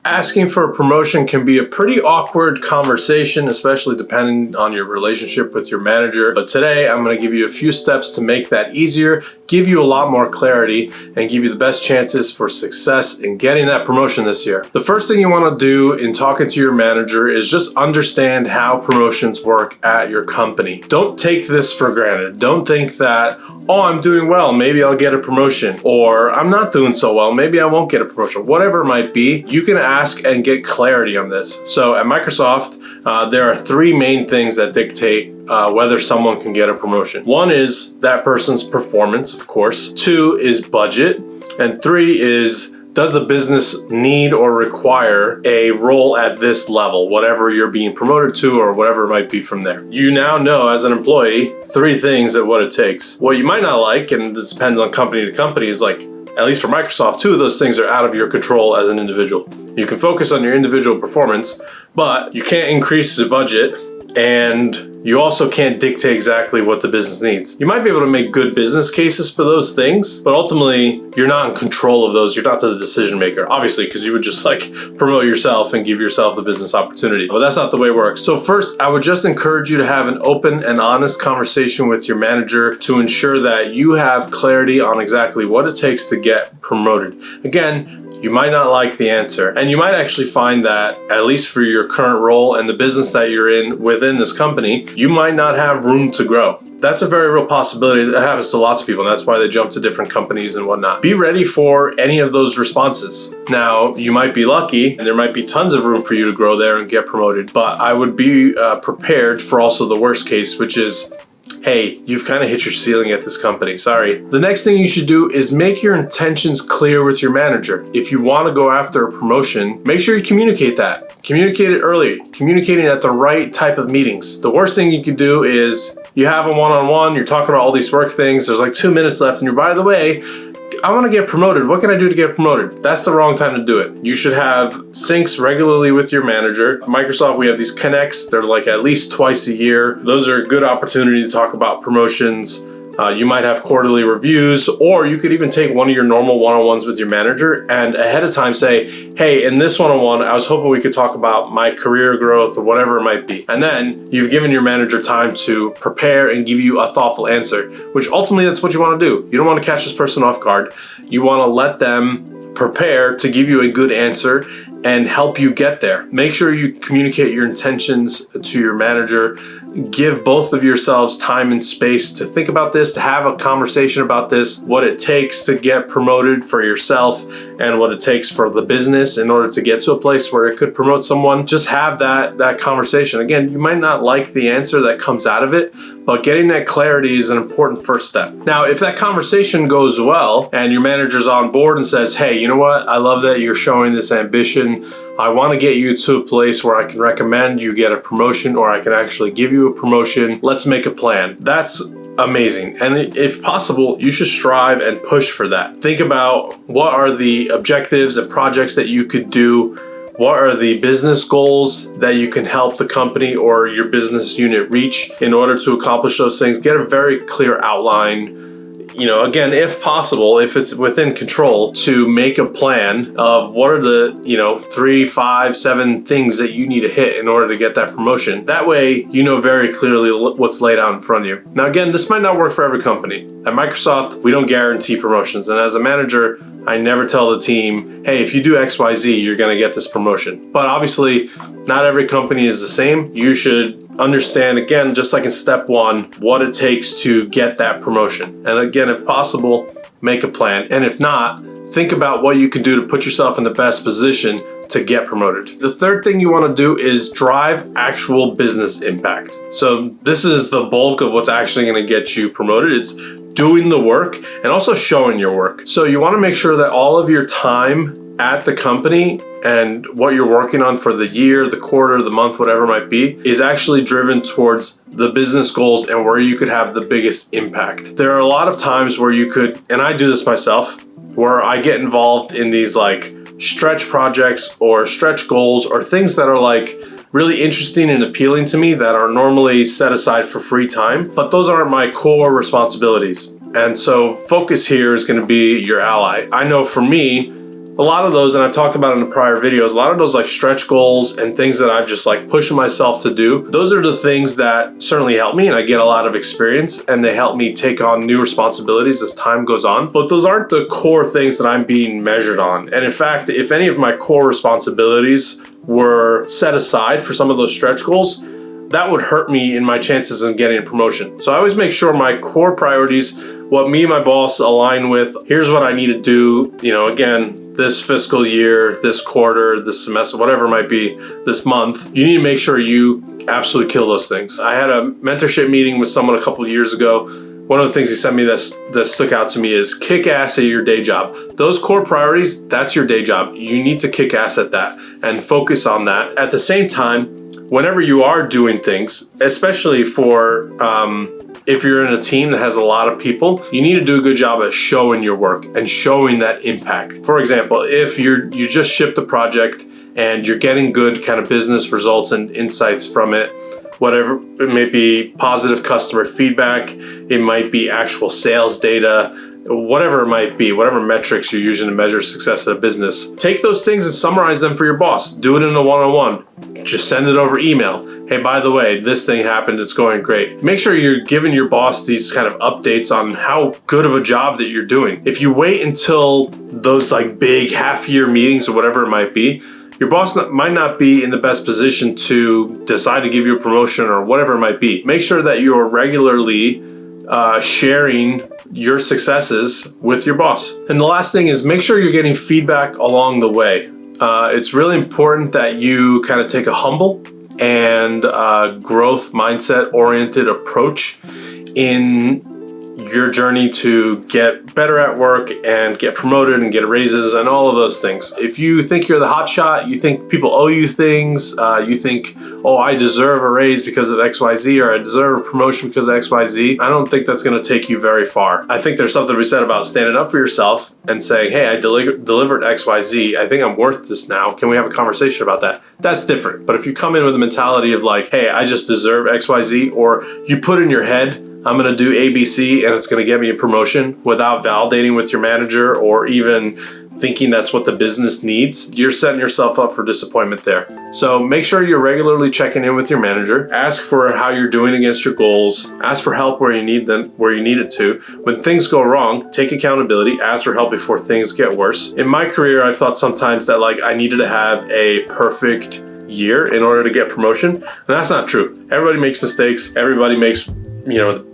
Asking for a promotion can be a pretty awkward conversation, especially depending on your relationship with your manager. But today I'm going to give you a few steps to make that easier, give you a lot more clarity, and give you the best chances for success in getting that promotion this year. The first thing you want to do in talking to your manager is just understand how promotions work at your company. Don't take this for granted. Don't think that, oh, I'm doing well, maybe I'll get a promotion, or I'm not doing so well, maybe I won't get a promotion. Whatever it might be, you can ask and get clarity on this. So at Microsoft, there are three main things that dictate whether someone can get a promotion. One is that person's performance, of course. Two is budget. And three is, does the business need or require a role at this level, whatever you're being promoted to or whatever it might be from there. You now know as an employee, three things at what it takes. What you might not like, and this depends on company to company, is like, at least for Microsoft, two of those things are out of your control as an individual. You can focus on your individual performance, but you can't increase the budget, and you also can't dictate exactly what the business needs. You might be able to make good business cases for those things, but ultimately you're not in control of those. You're not the decision maker, obviously, because you would just like promote yourself and give yourself the business opportunity. But that's not the way it works. So first, I would just encourage you to have an open and honest conversation with your manager to ensure that you have clarity on exactly what it takes to get promoted. Again, you might not like the answer, and you might actually find that, at least for your current role and the business that you're in within this company, you might not have room to grow. That's a very real possibility. That happens to lots of people, and that's why they jump to different companies and whatnot. Be ready for any of those responses. Now, you might be lucky, and there might be tons of room for you to grow there and get promoted, but I would be prepared for also the worst case, which is, hey, you've kind of hit your ceiling at this company, sorry. The next thing you should do is make your intentions clear with your manager. If you want to go after a promotion, make sure you communicate that. Communicate it early, communicating at the right type of meetings. The worst thing you could do is you have a one-on-one, you're talking about all these work things, there's like 2 minutes left, and you're, by the way, I want to get promoted. What can I do to get promoted? That's the wrong time to do it. You should have syncs regularly with your manager. At Microsoft, we have these connects. They're like at least twice a year. Those are a good opportunity to talk about promotions. You might have quarterly reviews, or you could even take one of your normal one-on-ones with your manager and ahead of time say, hey, in this one-on-one, I was hoping we could talk about my career growth or whatever it might be. And then you've given your manager time to prepare and give you a thoughtful answer, which ultimately that's what you want to do. You don't want to catch this person off guard. You want to let them prepare to give you a good answer and help you get there. Make sure you communicate your intentions to your manager. Give both of yourselves time and space to think about this, to have a conversation about this, what it takes to get promoted for yourself and what it takes for the business in order to get to a place where it could promote someone. Just have that conversation. Again, you might not like the answer that comes out of it, but getting that clarity is an important first step. Now, if that conversation goes well and your manager's on board and says, hey, you know what? I love that you're showing this ambition. I want to get you to a place where I can recommend you get a promotion, or I can actually give you a promotion. Let's make a plan. That's amazing. And if possible, you should strive and push for that. Think about what are the objectives and projects that you could do. What are the business goals that you can help the company or your business unit reach in order to accomplish those things? Get a very clear outline. You know, again, if possible, if it's within control, to make a plan of what are the, 3, 5, 7 things that you need to hit in order to get that promotion. That way, you know very clearly what's laid out in front of you. Now, again, this might not work for every company. At Microsoft, we don't guarantee promotions. And as a manager, I never tell the team, hey, if you do X, Y, Z, you're going to get this promotion. But obviously, not every company is the same. You should understand, again, just like in step one, what it takes to get that promotion. And again, if possible, make a plan. And if not, think about what you can do to put yourself in the best position to get promoted. The third thing you want to do is drive actual business impact. So this is the bulk of what's actually going to get you promoted. It's doing the work and also showing your work. So you want to make sure that all of your time at the company and what you're working on for the year, the quarter, the month, whatever it might be, is actually driven towards the business goals and where you could have the biggest impact. There are a lot of times where you could, and I do this myself, where I get involved in these like stretch projects or stretch goals or things that are like really interesting and appealing to me that are normally set aside for free time, but those aren't my core responsibilities. And so focus here is going to be your ally. I know for me, a lot of those, and I've talked about in the prior videos, a lot of those like stretch goals and things that I've just like pushing myself to do, those are the things that certainly help me, and I get a lot of experience, and they help me take on new responsibilities as time goes on. But those aren't the core things that I'm being measured on. And in fact, if any of my core responsibilities were set aside for some of those stretch goals, that would hurt me in my chances of getting a promotion. So I always make sure my core priorities, what me and my boss align with, here's what I need to do, again, this fiscal year, this quarter, this semester, whatever it might be, this month. You need to make sure you absolutely kill those things. I had a mentorship meeting with someone a couple of years ago. One of the things he sent me that stuck out to me is kick ass at your day job. Those core priorities, that's your day job. You need to kick ass at that and focus on that. At the same time, whenever you are doing things, especially for if you're in a team that has a lot of people, you need to do a good job at showing your work and showing that impact. For example, if you just shipped a project and you're getting good kind of business results and insights from it, whatever it may be, positive customer feedback, it might be actual sales data, whatever it might be, whatever metrics you're using to measure success at a business, take those things and summarize them for your boss. Do it in a one-on-one. Just send it over email. Hey, by the way, this thing happened, it's going great. Make sure you're giving your boss these kind of updates on how good of a job that you're doing. If you wait until those like big half-year meetings or whatever it might be, your boss might not be in the best position to decide to give you a promotion or whatever it might be. Make sure that you're regularly sharing your successes with your boss. And the last thing is make sure you're getting feedback along the way. It's really important that you kind of take a humble and growth mindset oriented approach in your journey to get better at work and get promoted and get raises and all of those things. If you think you're the hot shot, you think people owe you things, you think, oh, I deserve a raise because of XYZ, or I deserve a promotion because of XYZ, I don't think that's going to take you very far. I think there's something to be said about standing up for yourself and saying, hey, I delivered XYZ. I think I'm worth this now. Can we have a conversation about that? That's different. But if you come in with a mentality of like, hey, I just deserve XYZ, or you put in your head, I'm going to do ABC and it's going to get me a promotion without validating with your manager or even thinking that's what the business needs, you're setting yourself up for disappointment there. So make sure you're regularly checking in with your manager. Ask for how you're doing against your goals. Ask for help where you need it to. When things go wrong, take accountability. Ask for help before things get worse. In my career, I've thought sometimes that like I needed to have a perfect year in order to get promotion. And that's not true. Everybody makes mistakes. Everybody makes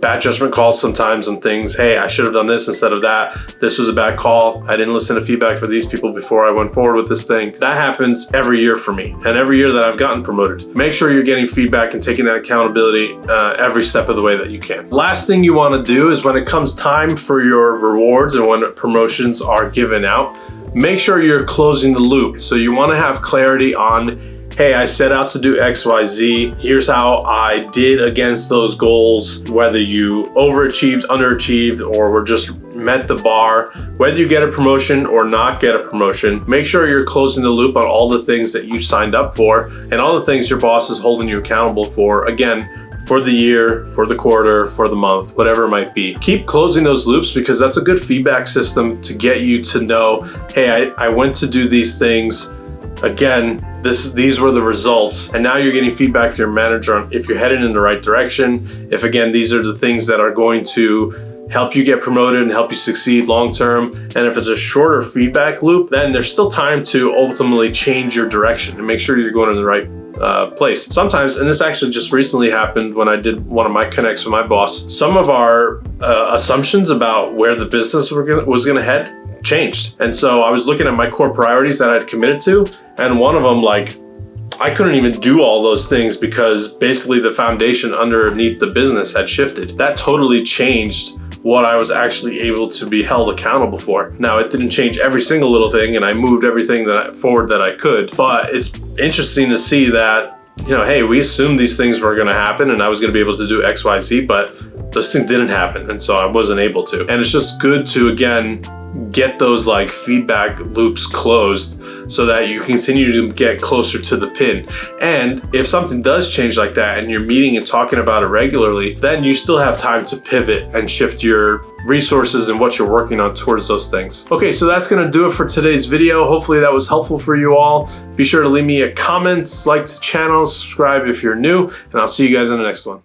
bad judgment calls sometimes on things. Hey, I should have done this instead of that. This was a bad call. I didn't listen to feedback for these people before I went forward with this thing. That happens every year for me and every year that I've gotten promoted. Make sure you're getting feedback and taking that accountability every step of the way that you can. Last thing you want to do is when it comes time for your rewards and when promotions are given out, make sure you're closing the loop. So you want to have clarity on, hey, I set out to do XYZ. Here's how I did against those goals, whether you overachieved, underachieved, or were just met the bar, whether you get a promotion or not get a promotion. Make sure you're closing the loop on all the things that you signed up for and all the things your boss is holding you accountable for. Again, for the year, for the quarter, for the month, whatever it might be. Keep closing those loops because that's a good feedback system to get you to know, hey, I went to do these things. Again, these were the results, and now you're getting feedback from your manager on if you're headed in the right direction. If again, these are the things that are going to help you get promoted and help you succeed long term. And if it's a shorter feedback loop, then there's still time to ultimately change your direction and make sure you're going in the right place. Sometimes, and this actually just recently happened when I did one of my connects with my boss, some of our assumptions about where the business was going to head changed. And so I was looking at my core priorities that I'd committed to, and one of them, like, I couldn't even do all those things because basically the foundation underneath the business had shifted. That totally changed what I was actually able to be held accountable for. Now, it didn't change every single little thing, and I moved everything forward that I could, but it's interesting to see that, hey, we assumed these things were going to happen and I was going to be able to do X, Y, Z, but those things didn't happen, and so I wasn't able to. And it's just good to, again, get those like feedback loops closed so that you continue to get closer to the pin. And if something does change like that and you're meeting and talking about it regularly, then you still have time to pivot and shift your resources and what you're working on towards those things. Okay, so that's gonna do it for today's video. Hopefully that was helpful for you all. Be sure to leave me a comment, like the channel, subscribe if you're new, and I'll see you guys in the next one.